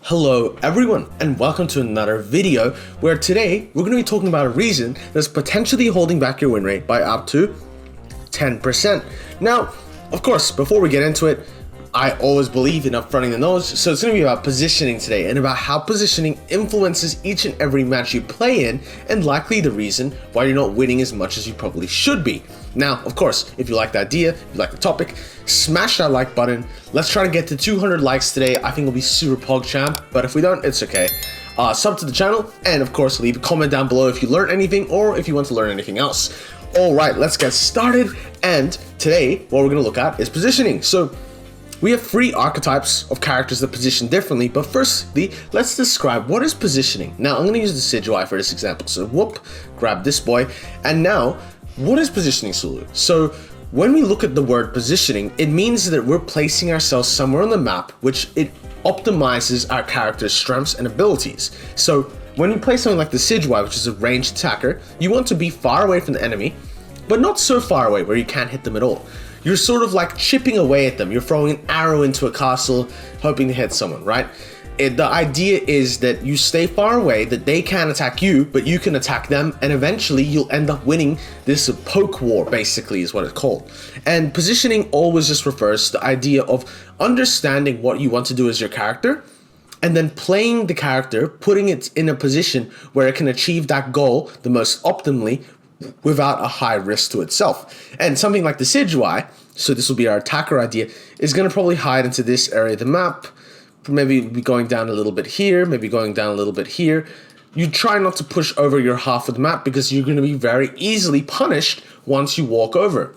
Hello everyone, and welcome to another video where today we're going to be talking about a reason that's potentially holding back your win rate by up to 10%. Now, of course, before we get into it, I always believe in upfronting the knowledge, so it's going to be about positioning today and about how positioning influences each and every match you play in and likely the reason why you're not winning as much as you probably should be. Now, of course, if you like the idea, if you like the topic, smash that like button. Let's try to get to 200 likes today. I think it'll be super PogChamp, but if we don't, it's okay. Sub to the channel, and of course, leave a comment down below if you learned anything or if you want to learn anything else. All right, let's get started. And today, what we're going to look at is positioning. So we have 3 archetypes of characters that position differently, but firstly, let's describe what is positioning. Now, I'm going to use the Decidueye for this example. So whoop, grab this boy, and now, what is positioning, Sulu? So when we look at the word positioning, it means that we're placing ourselves somewhere on the map, which it optimizes our character's strengths and abilities. So when you play something like the Decidueye, which is a ranged attacker, you want to be far away from the enemy, but not so far away where you can't hit them at all. You're sort of like chipping away at them. You're throwing an arrow into a castle, hoping to hit someone, right? The idea is that you stay far away, that they can't attack you, but you can attack them, and eventually you'll end up winning this poke war, basically, is what it's called. And positioning always just refers to the idea of understanding what you want to do as your character, and then playing the character, putting it in a position where it can achieve that goal the most optimally, without a high risk to itself. And something like the Decidueye, so this will be our attacker idea, is going to probably hide into this area of the map, maybe be going down a little bit here, maybe going down a little bit here. You try not to push over your half of the map because you're going to be very easily punished once you walk over.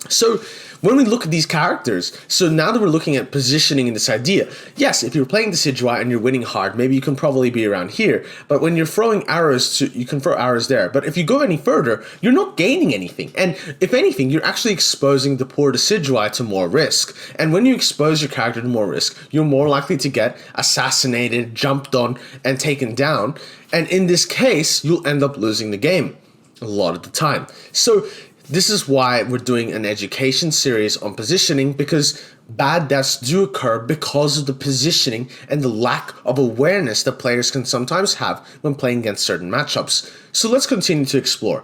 So when we look at these characters, so now that we're looking at positioning in this idea, yes, if you're playing the Decidueye and you're winning hard, maybe you can probably be around here, but when you're throwing arrows, you can throw arrows there. But if you go any further, you're not gaining anything. And if anything, you're actually exposing the poor Decidueye to more risk. And when you expose your character to more risk, you're more likely to get assassinated, jumped on, and taken down. And in this case, you'll end up losing the game a lot of the time. So this is why we're doing an education series on positioning, because bad deaths do occur because of the positioning and the lack of awareness that players can sometimes have when playing against certain matchups. So let's continue to explore.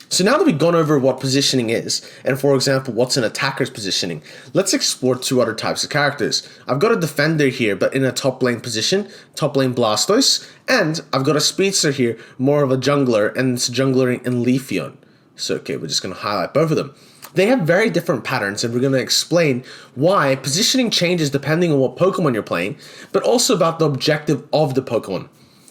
So now that we've gone over what positioning is, and for example, what's an attacker's positioning, let's explore 2 other types of characters. I've got a defender here, but in a top lane position, top lane Blastoise, and I've got a Speedster here, more of a jungler, and it's jungler in Leafeon. So, okay, we're just going to highlight both of them. They have very different patterns, and we're going to explain why positioning changes depending on what Pokemon you're playing, but also about the objective of the Pokemon.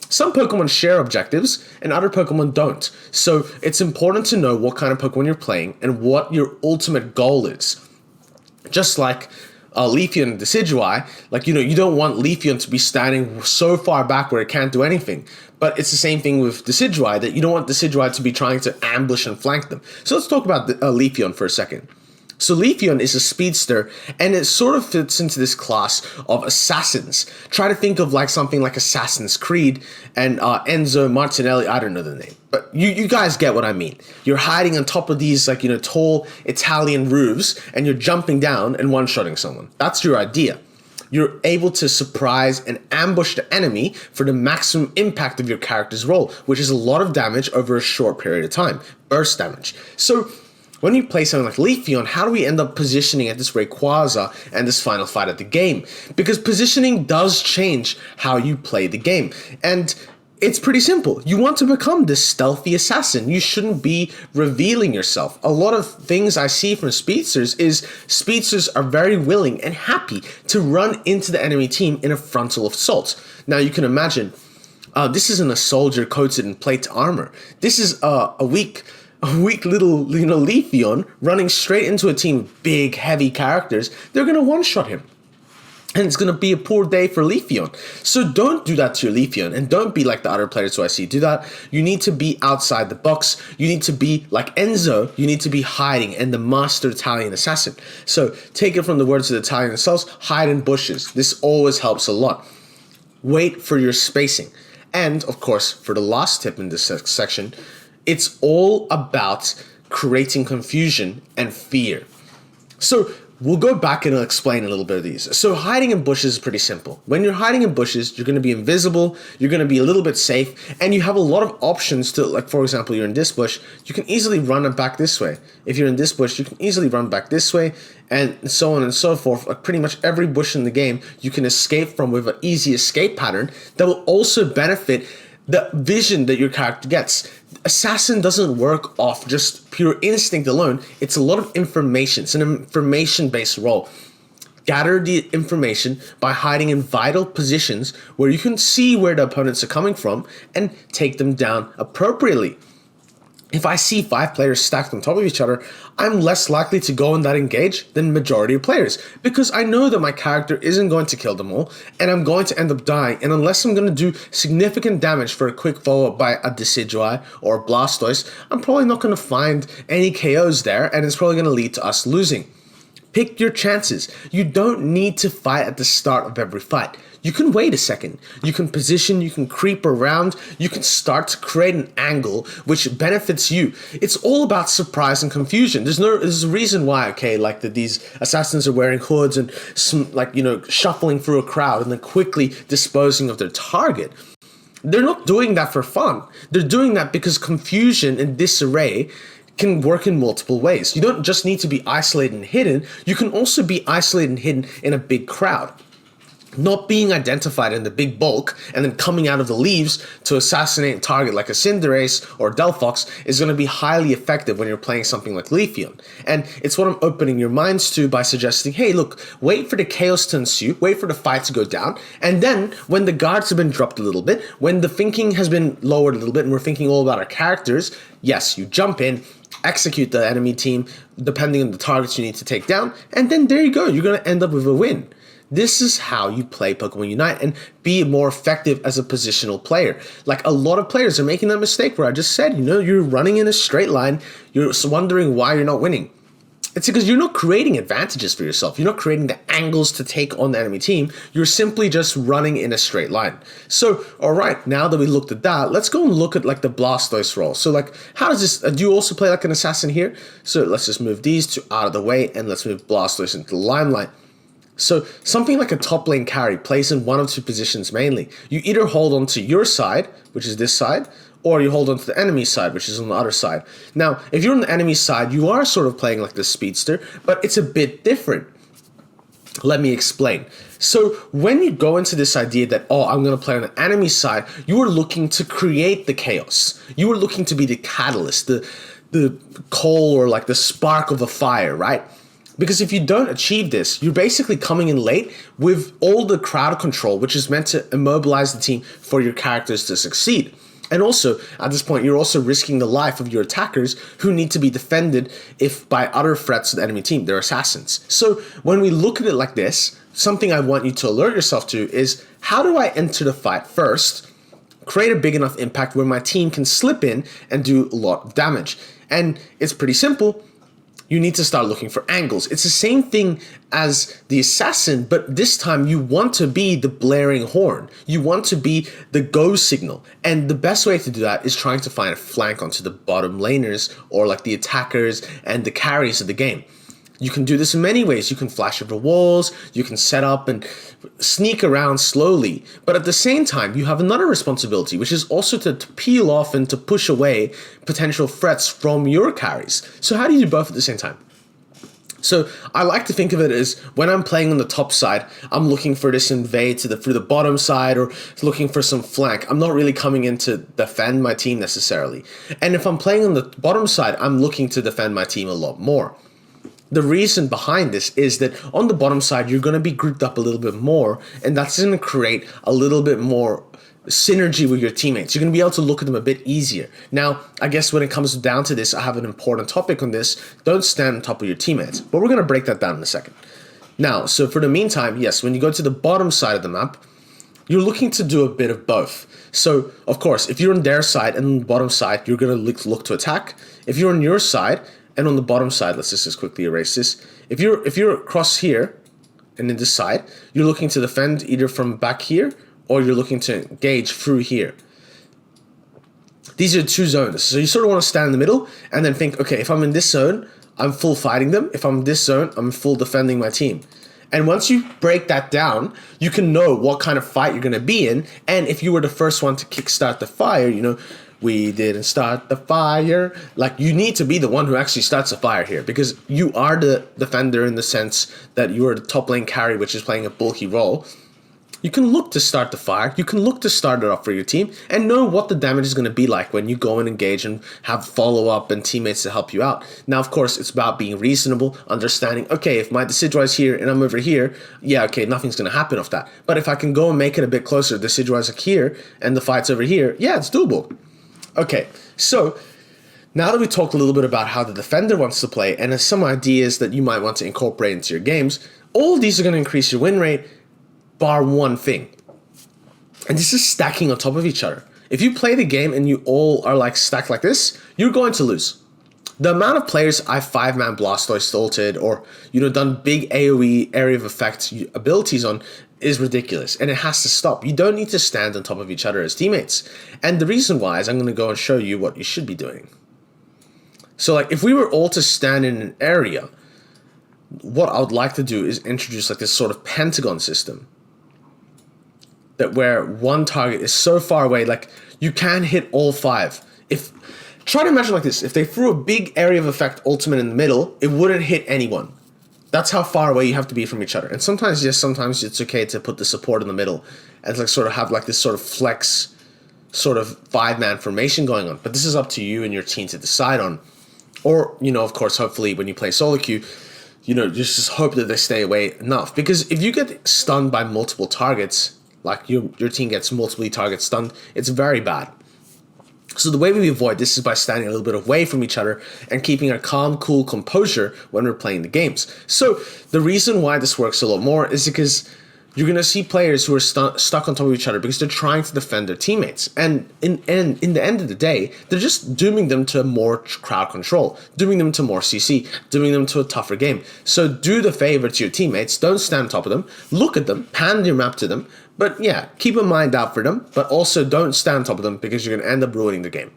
Some Pokemon share objectives, and other Pokemon don't. So, it's important to know what kind of Pokemon you're playing and what your ultimate goal is. Just like Leafeon and Decidueye, like, you don't want Leafeon to be standing so far back where it can't do anything. But it's the same thing with Decidueye, that you don't want Decidueye to be trying to ambush and flank them. So let's talk about Leafeon for a second. So Leafeon is a speedster, and it sort of fits into this class of assassins. Try to think of like something like Assassin's Creed and Enzo Martinelli. I don't know the name, but you guys get what I mean. You're hiding on top of these tall Italian roofs, and you're jumping down and one-shotting someone. That's your idea. You're able to surprise and ambush the enemy for the maximum impact of your character's role, which is a lot of damage over a short period of time, burst damage. So when you play something like Leafeon, how do we end up positioning at this Rayquaza and this final fight of the game? Because positioning does change how you play the game. And it's pretty simple. You want to become this stealthy assassin. You shouldn't be revealing yourself. A lot of things I see from speedsters is speedsters are very willing and happy to run into the enemy team in a frontal assault. Now you can imagine, this isn't a soldier coated in plate armor. This is a weak little Leafeon running straight into a team of big, heavy characters. They're gonna one-shot him. And it's going to be a poor day for Leafeon. So don't do that to your Leafeon, and don't be like the other players who I see do that. You need to be outside the box. You need to be like Enzo. You need to be hiding, and the master Italian assassin. So take it from the words of the Italian themselves, hide in bushes. This always helps a lot. Wait for your spacing. And of course, for the last tip in this section, it's all about creating confusion and fear. So we'll go back and I'll explain a little bit of these. So hiding in bushes is pretty simple. When you're hiding in bushes, you're going to be invisible, you're going to be a little bit safe, and you have a lot of options to, like, for example, you're in this bush, you can easily run it back this way. If you're in this bush, you can easily run back this way, and so on and so forth. Like pretty much every bush in the game, you can escape from with an easy escape pattern that will also benefit the vision that your character gets. Assassin doesn't work off just pure instinct alone. It's a lot of information. It's an information-based role. Gather the information by hiding in vital positions where you can see where the opponents are coming from and take them down appropriately. If I see 5 players stacked on top of each other, I'm less likely to go in that engage than majority of players, because I know that my character isn't going to kill them all, and I'm going to end up dying, and unless I'm going to do significant damage for a quick follow-up by a Decidueye or a Blastoise, I'm probably not going to find any KOs there, and it's probably going to lead to us losing. Pick your chances. You don't need to fight at the start of every fight. You can wait a second. You can position, you can creep around, you can start to create an angle which benefits you. It's all about surprise and confusion. There's a reason why, okay, like these assassins are wearing hoods and shuffling through a crowd and then quickly disposing of their target. They're not doing that for fun. They're doing that because confusion and disarray can work in multiple ways. You don't just need to be isolated and hidden, you can also be isolated and hidden in a big crowd. Not being identified in the big bulk and then coming out of the leaves to assassinate a target like a Cinderace or Delphox is going to be highly effective when you're playing something like Leafeon. And it's what I'm opening your minds to by suggesting, hey, look, wait for the chaos to ensue, wait for the fight to go down, and then when the guards have been dropped a little bit, when the thinking has been lowered a little bit and we're thinking all about our characters, yes, you jump in, execute the enemy team depending on the targets you need to take down, and then there you go, you're going to end up with a win. This is how you play Pokemon Unite and be more effective as a positional player. Like a lot of players are making that mistake where I just said, you're running in a straight line, you're wondering why you're not winning. It's because you're not creating advantages for yourself. You're not creating the angles to take on the enemy team. You're simply just running in a straight line. So, all right, now that we looked at that, let's go and look at like the Blastoise role. So like, how does this, do you also play like an assassin here? So let's just move these two out of the way and let's move Blastoise into the limelight. So something like a top lane carry plays in one of two positions mainly. You either hold on to your side, which is this side, or you hold on to the enemy side, which is on the other side. Now, if you're on the enemy side, you are sort of playing like the Speedster, but it's a bit different. Let me explain. So when you go into this idea that, oh, I'm going to play on the enemy side, you are looking to create the chaos. You are looking to be the catalyst, the coal or like the spark of a fire, right? Because if you don't achieve this, you're basically coming in late with all the crowd control, which is meant to immobilize the team for your characters to succeed. And also, at this point, you're also risking the life of your attackers who need to be defended if by other threats to the enemy team, they're assassins. So when we look at it like this, something I want you to alert yourself to is, how do I enter the fight first, create a big enough impact where my team can slip in and do a lot of damage? And it's pretty simple. You need to start looking for angles. It's the same thing as the assassin, but this time you want to be the blaring horn. You want to be the go signal. And the best way to do that is trying to find a flank onto the bottom laners or like the attackers and the carries of the game. You can do this in many ways. You can flash over walls, you can set up and sneak around slowly. But at the same time, you have another responsibility, which is also to peel off and to push away potential threats from your carries. So how do you do both at the same time? So I like to think of it as when I'm playing on the top side, I'm looking for this invade through the bottom side or looking for some flank. I'm not really coming in to defend my team necessarily. And if I'm playing on the bottom side, I'm looking to defend my team a lot more. The reason behind this is that on the bottom side, you're going to be grouped up a little bit more, and that's going to create a little bit more synergy with your teammates. You're going to be able to look at them a bit easier. Now, I guess when it comes down to this, I have an important topic on this. Don't stand on top of your teammates, but we're going to break that down in a second. Now, so for the meantime, yes, when you go to the bottom side of the map, you're looking to do a bit of both. So, of course, if you're on their side and on the bottom side, you're going to look to attack. If you're on your side, and on the bottom side, let's just quickly erase this. If you're across here and in this side, you're looking to defend either from back here or you're looking to engage through here. These are two zones. So you sort of want to stand in the middle and then think, okay, if I'm in this zone, I'm full fighting them. If I'm in this zone, I'm full defending my team. And once you break that down, you can know what kind of fight you're going to be in. And if you were the first one to kickstart the fire, you know, we didn't start the fire. Like, you need to be the one who actually starts the fire here, because you are the defender in the sense that you are the top lane carry, which is playing a bulky role. You can look to start the fire. You can look to start it up for your team and know what the damage is going to be like when you go and engage and have follow-up and teammates to help you out. Now, of course, it's about being reasonable, understanding, okay, if my Decidueye is here and I'm over here, yeah, okay, nothing's going to happen off that. But if I can go and make it a bit closer, the Decidueye is here and the fight's over here, yeah, it's doable. Okay, so now that we talked a little bit about how the defender wants to play and some ideas that you might want to incorporate into your games, all of these are going to increase your win rate, bar one thing. And this is stacking on top of each other. If you play the game and you all are like stacked like this, you're going to lose. The amount of players I've 5-man Blastoise ulted or, you know, done big AoE area of effect abilities on is ridiculous, and it has to stop. You don't need to stand on top of each other as teammates. And the reason why is I'm going to go and show you what you should be doing. So like, if we were all to stand in an area, what I would like to do is introduce like this sort of pentagon system, that where one target is so far away, like you can hit all 5. Try to imagine like this, if they threw a big area of effect ultimate in the middle, it wouldn't hit anyone. That's how far away you have to be from each other. And sometimes, yes, sometimes it's okay to put the support in the middle and like sort of have like this sort of flex sort of 5-man formation going on. But this is up to you and your team to decide on. Or, you know, of course, hopefully when you play solo queue, you know, just hope that they stay away enough. Because if you get stunned by multiple targets, like your team gets multiple targets stunned, it's very bad. So the way we avoid this is by standing a little bit away from each other and keeping a calm, cool composure when we're playing the games. So the reason why this works a lot more is because you're going to see players who are stuck on top of each other because they're trying to defend their teammates. And in the end of the day, they're just dooming them to more crowd control, dooming them to more CC, dooming them to a tougher game. So do the favor to your teammates. Don't stand on top of them. Look at them. Pan your map to them. But yeah, keep a mind out for them. But also don't stand on top of them because you're going to end up ruining the game.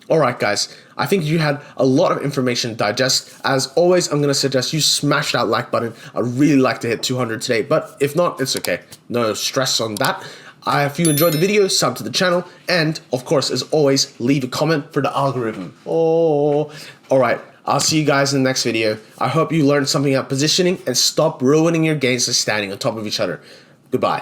Alright guys, I think you had a lot of information to digest. As always, I'm going to suggest you smash that like button. I'd really like to hit 200 today, but if not, it's okay. No stress on that. If you enjoyed the video, sub to the channel, and of course, as always, leave a comment for the algorithm. Alright, I'll see you guys in the next video. I hope you learned something about positioning and stop ruining your games and standing on top of each other. Goodbye.